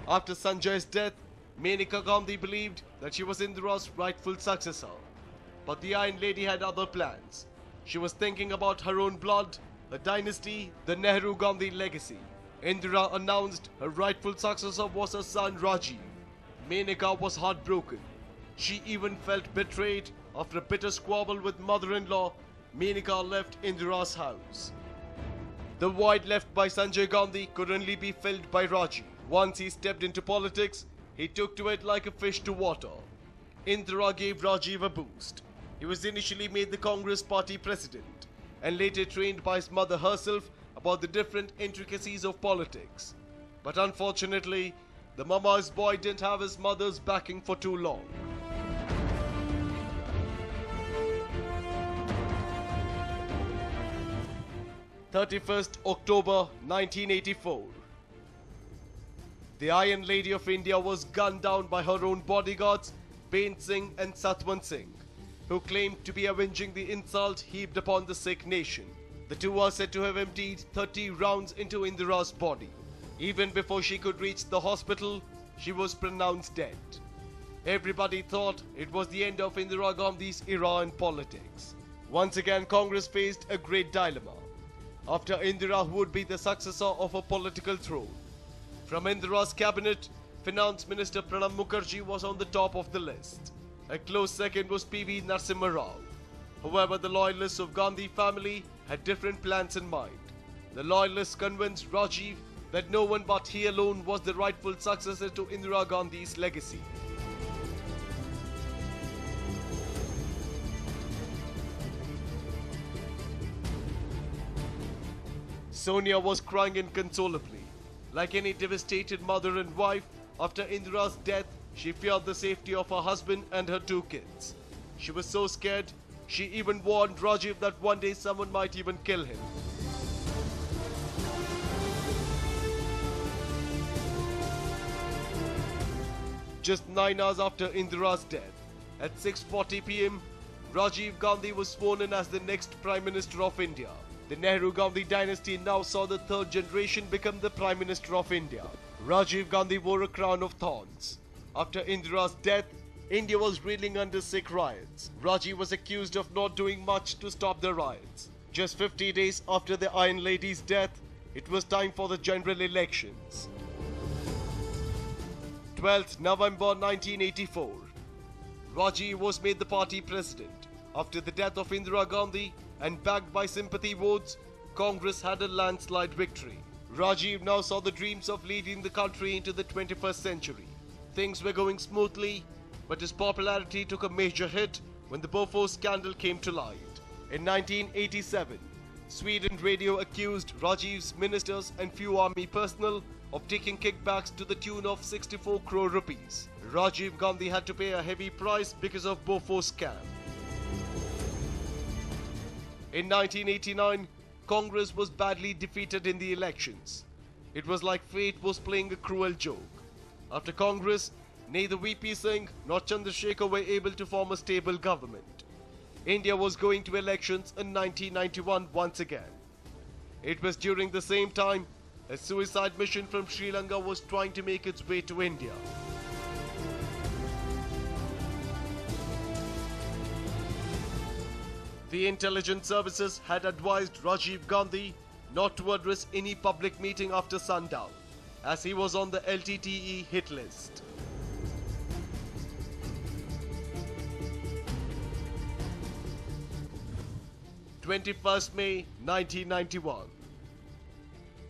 After Sanjay's death, Menaka Gandhi believed that she was Indira's rightful successor. But the Iron Lady had other plans. She was thinking about her own blood, her dynasty, the Nehru-Gandhi legacy. Indira announced her rightful successor was her son Rajiv. Menaka was heartbroken. She even felt betrayed. After a bitter squabble with mother-in-law, Menaka left Indira's house. The void left by Sanjay Gandhi could only be filled by Rajiv. Once he stepped into politics, he took to it like a fish to water. Indira gave Rajiv a boost. He was initially made the Congress party president and later trained by his mother herself about the different intricacies of politics. But unfortunately, the mama's boy didn't have his mother's backing for too long. October 1984. The Iron Lady of India was gunned down by her own bodyguards, Pain Singh and Satwan Singh, who claimed to be avenging the insult heaped upon the Sikh nation. The two are said to have emptied 30 rounds into Indira's body. Even before she could reach the hospital, she was pronounced dead. Everybody thought it was the end of Indira Gandhi's era in politics. Once again, Congress faced a great dilemma. After Indira, who would be the successor of her political throne? From Indira's cabinet, Finance Minister Pranab Mukherjee was on the top of the list. A close second was P.V. Narasimha Rao. However, the loyalists of Gandhi family had different plans in mind. The loyalists convinced Rajiv that no one but he alone was the rightful successor to Indira Gandhi's legacy. Sonia was crying inconsolably. Like any devastated mother and wife, after Indira's death, she feared the safety of her husband and her two kids. She was so scared, she even warned Rajiv that one day someone might even kill him. Just 9 hours after Indira's death, at 6:40 p.m., Rajiv Gandhi was sworn in as the next Prime Minister of India. The Nehru-Gandhi dynasty now saw the third generation become the Prime Minister of India. Rajiv Gandhi wore a crown of thorns. After Indira's death, India was reeling under Sikh riots. Rajiv was accused of not doing much to stop the riots. Just 50 days after the Iron Lady's death, it was time for the general elections. 12th November 1984. Rajiv was made the party president. After the death of Indira Gandhi and backed by sympathy votes, Congress had a landslide victory. Rajiv now saw the dreams of leading the country into the 21st century. Things were going smoothly, but his popularity took a major hit when the Bofors scandal came to light. In 1987, Sweden radio accused Rajiv's ministers and few army personnel of taking kickbacks to the tune of 64 crore rupees. Rajiv Gandhi had to pay a heavy price because of Bofors scam. In 1989, Congress was badly defeated in the elections. It was like fate was playing a cruel joke. After Congress, neither VP Singh nor Chandrasekhar were able to form a stable government. India was going to elections in 1991 once again. It was during the same time a suicide mission from Sri Lanka was trying to make its way to India. The intelligence services had advised Rajiv Gandhi not to address any public meeting after sundown, as he was on the LTTE hit list. May 21st, 1991.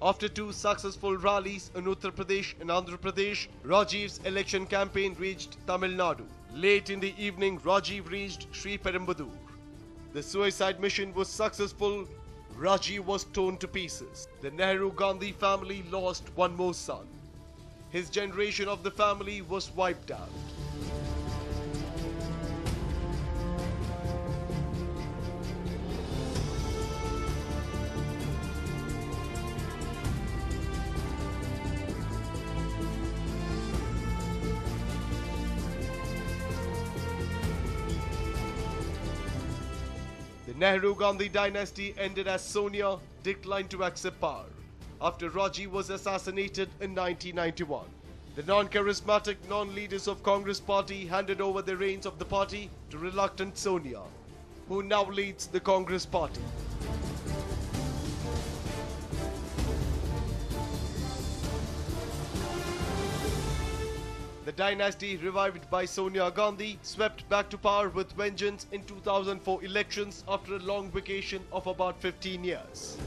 After two successful rallies in Uttar Pradesh and Andhra Pradesh, Rajiv's election campaign reached Tamil Nadu. Late in the evening, Rajiv reached Sri Perumbudur. The suicide mission was successful. Rajiv was torn to pieces. The Nehru-Gandhi family lost one more son. His generation of the family was wiped out. The Nehru-Gandhi dynasty ended as Sonia declined to accept power after Rajiv was assassinated in 1991. The non-charismatic non-leaders of Congress party handed over the reins of the party to reluctant Sonia, who now leads the Congress party. The dynasty, revived by Sonia Gandhi, swept back to power with vengeance in 2004 elections after a long vacation of about 15 years.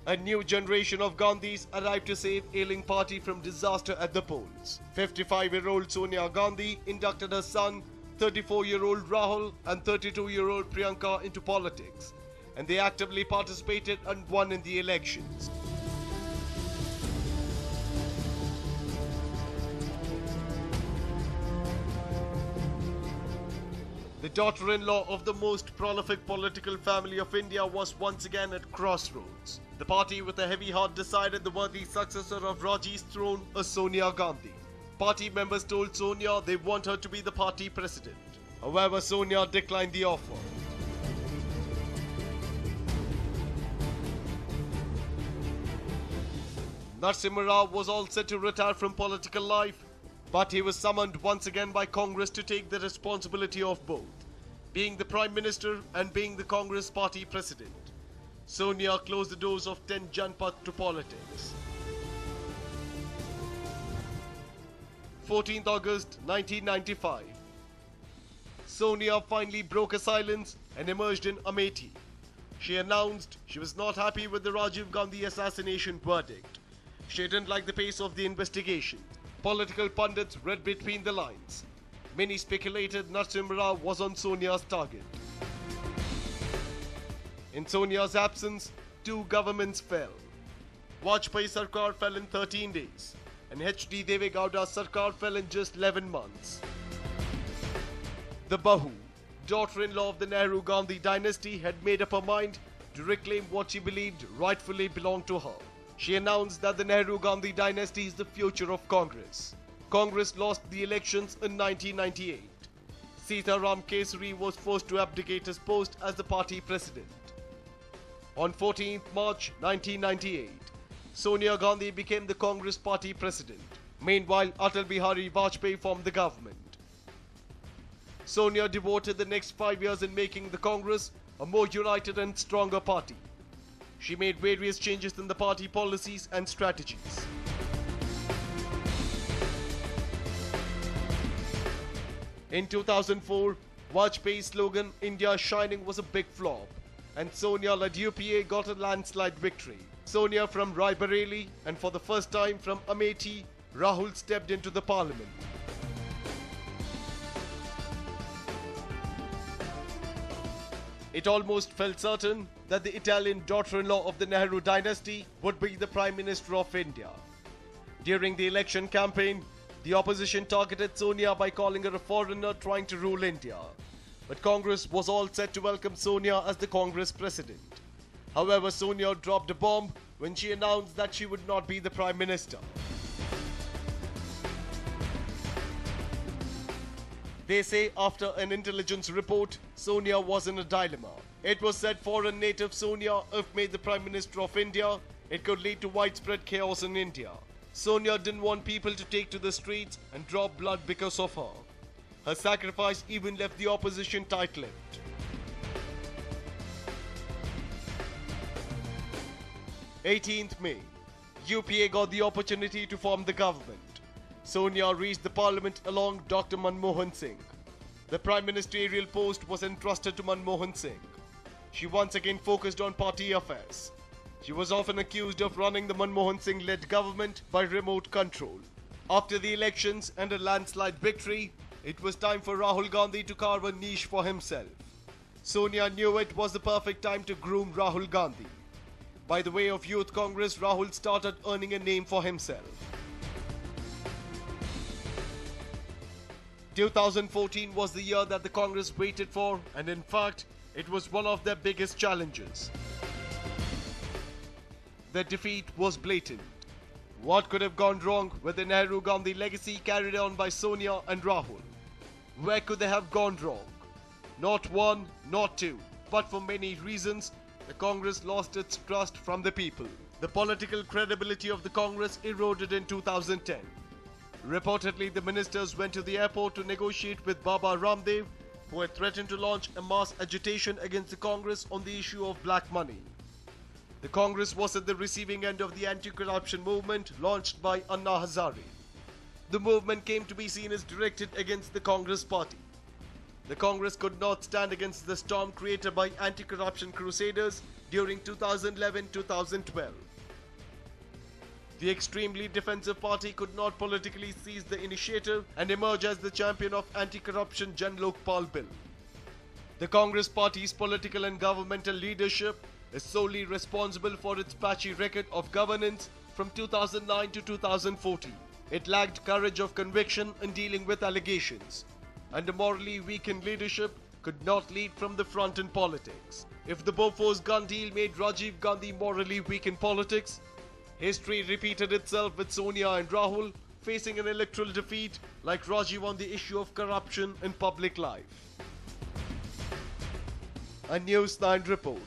A new generation of Gandhis arrived to save ailing party from disaster at the polls. 55-year-old Sonia Gandhi inducted her son, 34-year-old Rahul and 32-year-old Priyanka into politics, and they actively participated and won in the elections. The daughter-in-law of the most prolific political family of India was once again at crossroads. The party with a heavy heart decided the worthy successor of Raji's throne was Sonia Gandhi. Party members told Sonia they want her to be the party president. However, Sonia declined the offer. Narasimha Rao was all set to retire from political life, but he was summoned once again by Congress to take the responsibility of both, being the Prime Minister and being the Congress party president. Sonia closed the doors of 10 Janpath to politics. 14th August 1995. Sonia finally broke her silence and emerged in Amethi. She announced she was not happy with the Rajiv Gandhi assassination verdict. She didn't like the pace of the investigation. Political pundits read between the lines. Many speculated Narasimha Rao was on Sonia's target. In Sonia's absence, 2 governments fell. Vajpayee Sarkar fell in 13 days, and H.D. Deve Gowda's Sarkar fell in just 11 months. The Bahu, daughter-in-law of the Nehru-Gandhi dynasty, had made up her mind to reclaim what she believed rightfully belonged to her. She announced that the Nehru-Gandhi dynasty is the future of Congress. Congress lost the elections in 1998. Sitaram Kesari was forced to abdicate his post as the party president. On 14th March 1998, Sonia Gandhi became the Congress party president. Meanwhile, Atal Bihari Vajpayee formed the government. Sonia devoted the next 5 years in making the Congress a more united and stronger party. She made various changes in the party policies and strategies. In 2004, Vajpayee's slogan, India Shining, was a big flop, and Sonia-led UPA got a landslide victory. Sonia from Raebareli and for the first time from Amethi, Rahul stepped into the parliament. It almost felt certain that the Italian daughter-in-law of the Nehru dynasty would be the Prime Minister of India. During the election campaign, the opposition targeted Sonia by calling her a foreigner trying to rule India. But Congress was all set to welcome Sonia as the Congress president. However, Sonia dropped a bomb when she announced that she would not be the Prime Minister. They say after an intelligence report, Sonia was in a dilemma. It was said foreign native Sonia, if made the Prime Minister of India, it could lead to widespread chaos in India. Sonia didn't want people to take to the streets and draw blood because of her. Her sacrifice even left the opposition tight-lipped. "18th May, UPA got the opportunity to form the government. Sonia reached the parliament along Dr. Manmohan Singh. The prime ministerial post was entrusted to Manmohan Singh. She once again focused on party affairs. She was often accused of running the Manmohan Singh-led government by remote control. After the elections and a landslide victory, it was time for Rahul Gandhi to carve a niche for himself. Sonia knew it was the perfect time to groom Rahul Gandhi. By the way of Youth Congress, Rahul started earning a name for himself. 2014 was the year that the Congress waited for, and in fact, it was one of their biggest challenges. The defeat was blatant. What could have gone wrong with the Nehru-Gandhi legacy carried on by Sonia and Rahul? Where could they have gone wrong? Not one, not two, but for many reasons, the Congress lost its trust from the people. The political credibility of the Congress eroded in 2010. Reportedly, the ministers went to the airport to negotiate with Baba Ramdev, who had threatened to launch a mass agitation against the Congress on the issue of black money. The Congress was at the receiving end of the anti-corruption movement launched by Anna Hazare. The movement came to be seen as directed against the Congress party. The Congress could not stand against the storm created by anti-corruption crusaders during 2011-2012. The extremely defensive party could not politically seize the initiative and emerge as the champion of anti-corruption Jan Lokpal bill. The Congress party's political and governmental leadership is solely responsible for its patchy record of governance from 2009 to 2014. It lacked courage of conviction in dealing with allegations, and a morally weakened leadership could not lead from the front in politics. If the Bofors gun deal made Rajiv Gandhi morally weak in politics, history repeated itself with Sonia and Rahul facing an electoral defeat like Rajiv on the issue of corruption in public life. A News9 report.